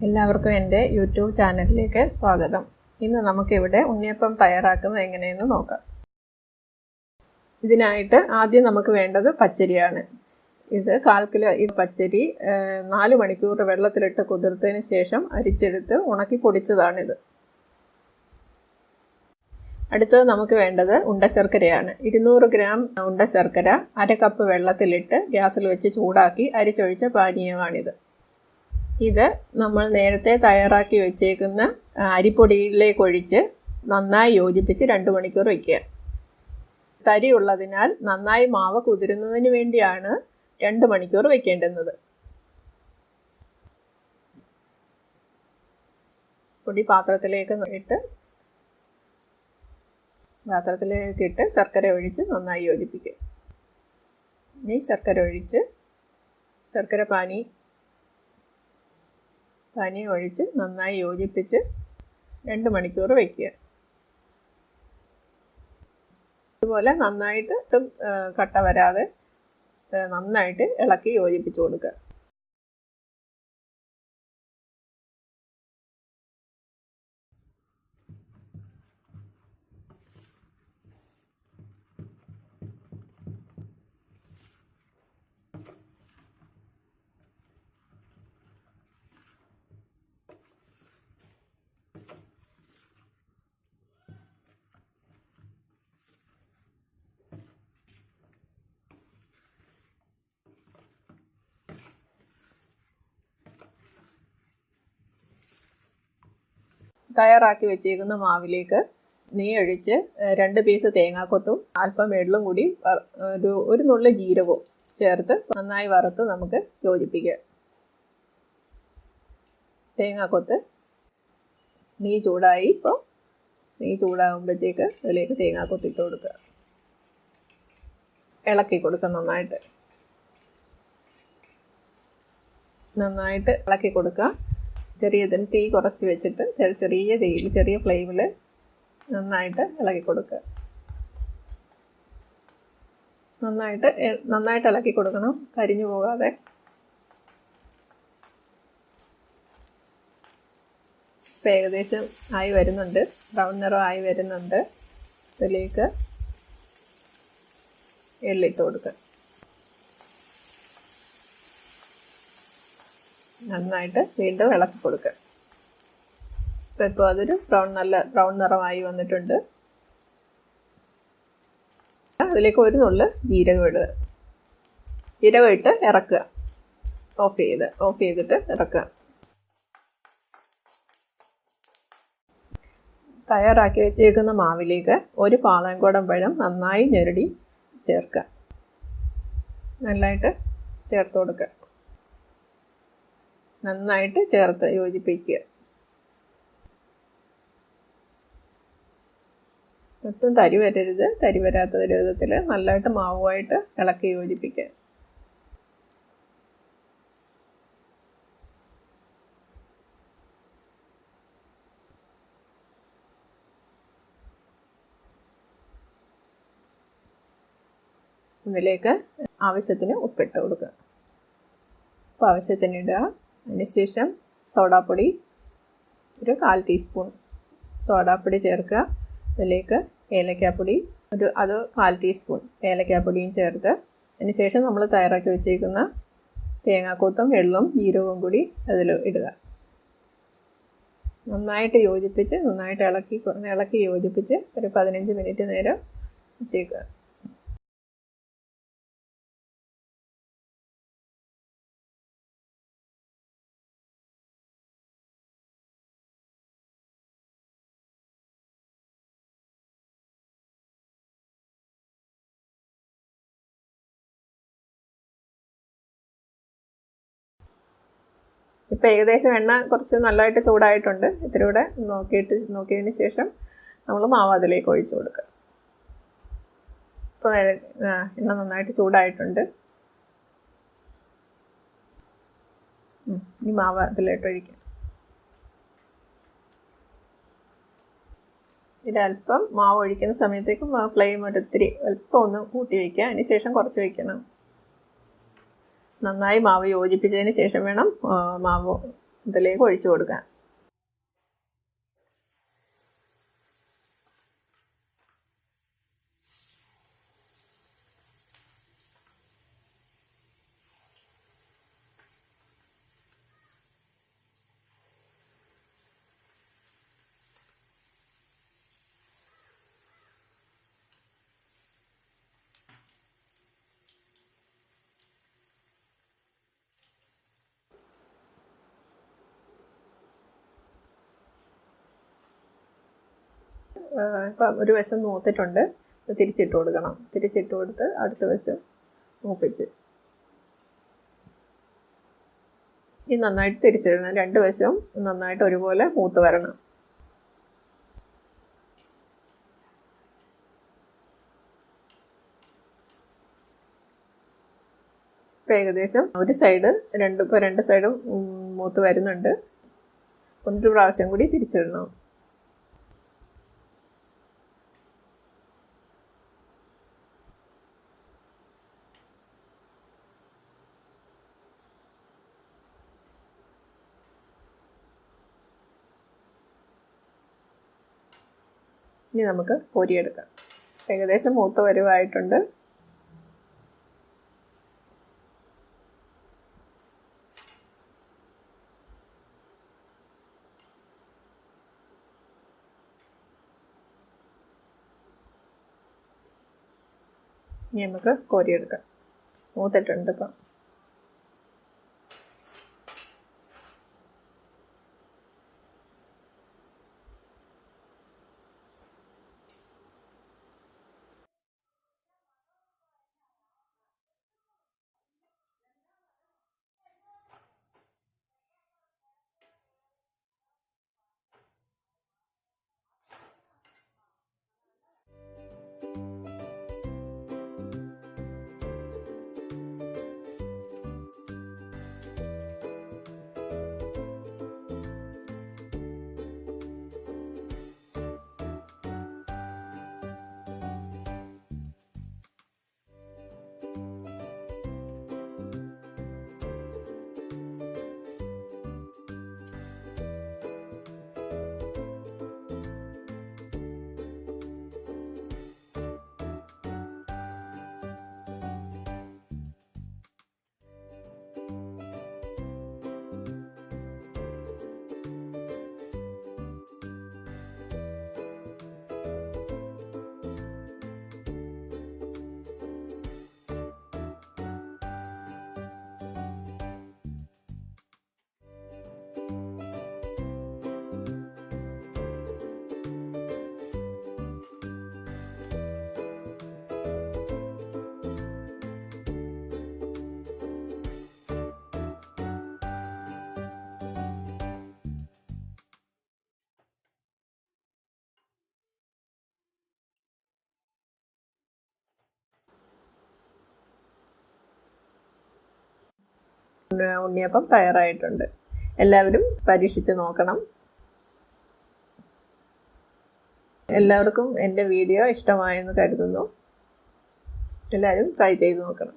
എല്ലാവർക്കും എൻ്റെ യൂട്യൂബ് ചാനലിലേക്ക് സ്വാഗതം. ഇന്ന് നമുക്കിവിടെ ഉണ്ണിയപ്പം തയ്യാറാക്കുന്നത് എങ്ങനെയെന്ന് നോക്കാം. ഇതിനായിട്ട് ആദ്യം നമുക്ക് വേണ്ടത് പച്ചരിയാണ്. ഇത് 1/4 കിലോ പച്ചരി 4 മണിക്കൂർ വെള്ളത്തിലിട്ട് കുതിർത്തതിന് ശേഷം അരിച്ചെടുത്ത് ഉണക്കി പൊടിച്ചതാണിത്. അടുത്തത് നമുക്ക് വേണ്ടത് ഉണ്ടശർക്കരയാണ്. 200 ഗ്രാം ഉണ്ടശർക്കര 1/2 കപ്പ് വെള്ളത്തിലിട്ട് ഗ്യാസിൽ വെച്ച് ചൂടാക്കി അരിച്ചൊഴിച്ച പാനീയമാണിത്. ഇത് നമ്മൾ നേരത്തെ തയ്യാറാക്കി വെച്ചേക്കുന്ന അരിപ്പൊടിയിലേക്ക് ഒഴിച്ച് നന്നായി യോജിപ്പിച്ച് 2 മണിക്കൂർ വയ്ക്കുക. തരി ഉള്ളതിനാൽ നന്നായി മാവ് കുതിരുന്നതിന് വേണ്ടിയാണ് 2 മണിക്കൂർ വയ്ക്കേണ്ടുന്നത്. പൊടി പാത്രത്തിലേക്ക് ഇട്ട് ശർക്കര ഒഴിച്ച് നന്നായി യോജിപ്പിക്കുക. ഇനി ശർക്കര ഒഴിച്ച് പാനി ഒഴിച്ച് നന്നായി യോജിപ്പിച്ച് 2 മണിക്കൂർ വയ്ക്കുക. ഇതുപോലെ നന്നായിട്ട് കട്ട വരാതെ നന്നായിട്ട് ഇളക്കി യോജിപ്പിച്ച് കൊടുക്കുക. തയ്യാറാക്കി വെച്ചേക്കുന്ന മാവിലേക്ക് നെയ്യ് ഒഴിച്ച് 2 പീസ് തേങ്ങാക്കൊത്തും അല്പം എള്ളും കൂടി ഒരു നുള്ളു ജീരകവും ചേർത്ത് നന്നായി വറുത്ത് നമുക്ക് യോജിപ്പിക്കുക. തേങ്ങാക്കൊത്ത് നെയ്യ് ചൂടായി. ഇപ്പോൾ നെയ്യ് ചൂടാകുമ്പോഴത്തേക്ക് അതിലേക്ക് തേങ്ങാക്കൊത്ത് ഇട്ട് കൊടുക്കുക. ഇളക്കി കൊടുക്കുക. നന്നായിട്ട് ഇളക്കി കൊടുക്കുക. തീ കുറച്ച് വെച്ചിട്ട് ചെറിയ തീയിൽ ചെറിയ ഫ്ലെയിമിൽ നന്നായിട്ട് ഇളക്കി കൊടുക്കുക. നന്നായിട്ട് ഇളക്കി കൊടുക്കണം, കരിഞ്ഞു പോകാതെ. ഇപ്പം ഏകദേശം ആയി വരുന്നുണ്ട്, ബ്രൗൺ നിറമായി വരുന്നുണ്ട്. ഇതിലേക്ക് എള്ളിട്ട് കൊടുക്കുക. നന്നായിട്ട് വീണ്ടും ഇളക്കി കൊടുക്കുക. ഇപ്പോൾ അതൊരു ബ്രൗൺ നിറമായി വന്നിട്ടുണ്ട്. അതിലേക്ക് ഒരു നുള്ളു ജീരകം ഇടുക. ജീരകം ഇട്ട് ഇറക്കുക. ഓഫ് ചെയ്തിട്ട് ഇറക്കുക. തയ്യാറാക്കി വെച്ചേക്കുന്ന മാവിലേക്ക് ഒരു പാളയംകുടം പഴം നന്നായി ഞെരടി ചേർക്കുക. നന്നായിട്ട് ചേർത്ത് കൊടുക്കുക. നന്നായിട്ട് ചേർത്ത് യോജിപ്പിക്കുക. ഒട്ടും തരി വരരുത്. തരി വരാത്ത വിധത്തിൽ നല്ലതായിട്ട് മാവുമായിട്ട് ഇളക്കി യോജിപ്പിക്കുക. ഇതിലേക്ക് ആവശ്യത്തിന് ഉപ്പിട്ട് കൊടുക്കുക. അപ്പോൾ ആവശ്യത്തിന് ഇടുക. അതിനുശേഷം സോഡാപ്പൊടി ഒരു 1/4 ടീസ്പൂൺ സോഡാപ്പൊടി ചേർക്കുക. അതിലേക്ക് ഏലക്കാപ്പൊടി 1/4 ടീസ്പൂൺ ഏലക്കാപ്പൊടിയും ചേർത്ത് അതിനുശേഷം നമ്മൾ തയ്യാറാക്കി വെച്ചേക്കുന്ന തേങ്ങാക്കൊത്തും എള്ളും ജീരകവും കൂടി അതിൽ ഇടുക. നന്നായിട്ട് യോജിപ്പിച്ച് ഇളക്കി യോജിപ്പിച്ച് ഒരു 15 മിനിറ്റ് നേരം വെച്ചേക്കുക. ഇപ്പോൾ ഏകദേശം എണ്ണ കുറച്ച് നല്ലതായിട്ട് ചൂടായിട്ടുണ്ട്. ഇത്തിരി കൂടെ നോക്കിയതിന് ശേഷം നമ്മൾ മാവ് അതിലേക്ക് ഒഴിച്ച് കൊടുക്കുക. ഇപ്പോൾ എണ്ണ നന്നായിട്ട് ചൂടായിട്ടുണ്ട്. ഈ മാവ് അതിലേക്ക് ഒഴിക്കുക. ഇതിലല്പം മാവ് ഒഴിക്കുന്ന സമയത്തേക്കും ഫ്ലെയിം അല്പം ഒന്ന് കൂട്ടി വയ്ക്കുക. അതിന് ശേഷം കുറച്ച് വയ്ക്കണം. നന്നായി മാവ് യോജിപ്പിച്ചതിന് ശേഷം വേണം മാവ് ഇതിലേക്ക് ഒഴിച്ചു കൊടുക്കാം. ഇപ്പം ഒരു വശം മൂത്തിട്ടുണ്ട്. തിരിച്ചിട്ട് കൊടുക്കണം. തിരിച്ചിട്ട് കൊടുത്ത് അടുത്ത വശം മൂപ്പിച്ച് ഈ നന്നായിട്ട് തിരിച്ചിടണം. രണ്ട് വശവും നന്നായിട്ട് ഒരുപോലെ മൂത്ത് വരണം. ഇപ്പം ഏകദേശം ഒരു സൈഡ് രണ്ട് സൈഡും മൂത്ത് വരുന്നുണ്ട്. ഒരു പ്രാവശ്യം കൂടി തിരിച്ചിടണം. ഇനി നമുക്ക് പൊരിയെടുക്കാം. ഏകദേശം മൂത്ത വരുവായിട്ടുണ്ട്. ഇനി നമുക്ക് കോരിയെടുക്കാം. മൂത്തിട്ടുണ്ട് ഇപ്പം. ഉണ്ണിയപ്പം തയ്യാറായിട്ടുണ്ട്. എല്ലാവരും പരീക്ഷിച്ച് നോക്കണം. എല്ലാവർക്കും എൻ്റെ വീഡിയോ ഇഷ്ടമായെന്ന് കരുതുന്നു. എല്ലാവരും ട്രൈ ചെയ്ത് നോക്കണം.